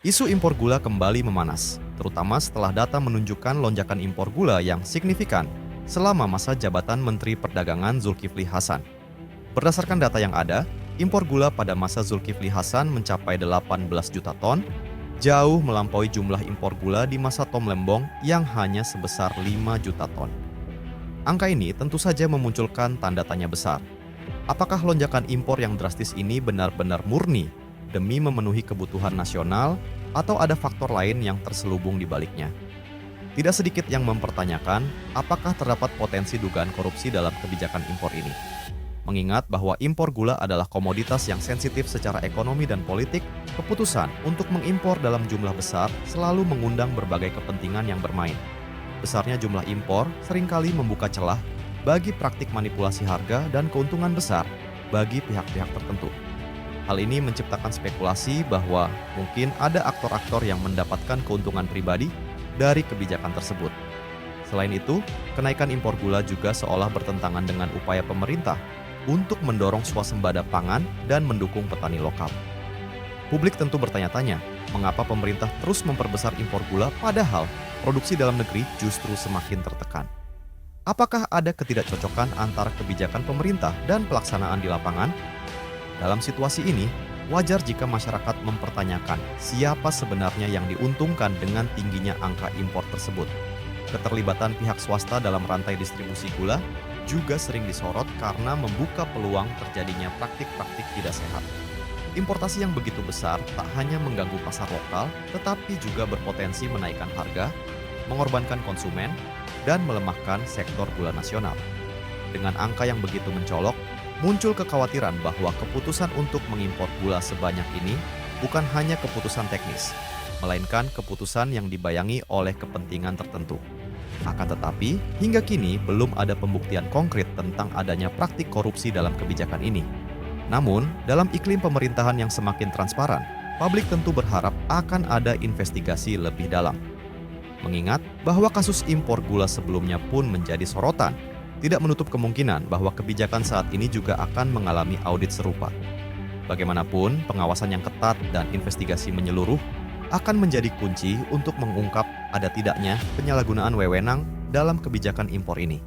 Isu impor gula kembali memanas, terutama setelah data menunjukkan lonjakan impor gula yang signifikan selama masa jabatan Menteri Perdagangan Zulkifli Hasan. Berdasarkan data yang ada, impor gula pada masa Zulkifli Hasan mencapai 18 juta ton, jauh melampaui jumlah impor gula di masa Tom Lembong yang hanya sebesar 5 juta ton. Angka ini tentu saja memunculkan tanda tanya besar. Apakah lonjakan impor yang drastis ini benar-benar murni demi memenuhi kebutuhan nasional atau ada faktor lain yang terselubung di baliknya? Tidak sedikit yang mempertanyakan apakah terdapat potensi dugaan korupsi dalam kebijakan impor ini. Mengingat bahwa impor gula adalah komoditas yang sensitif secara ekonomi dan politik, keputusan untuk mengimpor dalam jumlah besar selalu mengundang berbagai kepentingan yang bermain. Besarnya jumlah impor seringkali membuka celah bagi praktik manipulasi harga dan keuntungan besar bagi pihak-pihak tertentu. Hal ini menciptakan spekulasi bahwa mungkin ada aktor-aktor yang mendapatkan keuntungan pribadi dari kebijakan tersebut. Selain itu, kenaikan impor gula juga seolah bertentangan dengan upaya pemerintah untuk mendorong swasembada pangan dan mendukung petani lokal. Publik tentu bertanya-tanya, mengapa pemerintah terus memperbesar impor gula padahal produksi dalam negeri justru semakin tertekan. Apakah ada ketidakcocokan antara kebijakan pemerintah dan pelaksanaan di lapangan? Dalam situasi ini, wajar jika masyarakat mempertanyakan siapa sebenarnya yang diuntungkan dengan tingginya angka impor tersebut. Keterlibatan pihak swasta dalam rantai distribusi gula juga sering disorot karena membuka peluang terjadinya praktik-praktik tidak sehat. Importasi yang begitu besar tak hanya mengganggu pasar lokal, tetapi juga berpotensi menaikkan harga, mengorbankan konsumen, dan melemahkan sektor gula nasional. Dengan angka yang begitu mencolok, muncul kekhawatiran bahwa keputusan untuk mengimpor gula sebanyak ini bukan hanya keputusan teknis, melainkan keputusan yang dibayangi oleh kepentingan tertentu. Akan tetapi, hingga kini belum ada pembuktian konkret tentang adanya praktik korupsi dalam kebijakan ini. Namun, dalam iklim pemerintahan yang semakin transparan, publik tentu berharap akan ada investigasi lebih dalam. Mengingat bahwa kasus impor gula sebelumnya pun menjadi sorotan, tidak menutup kemungkinan bahwa kebijakan saat ini juga akan mengalami audit serupa. Bagaimanapun, pengawasan yang ketat dan investigasi menyeluruh akan menjadi kunci untuk mengungkap ada tidaknya penyalahgunaan wewenang dalam kebijakan impor ini.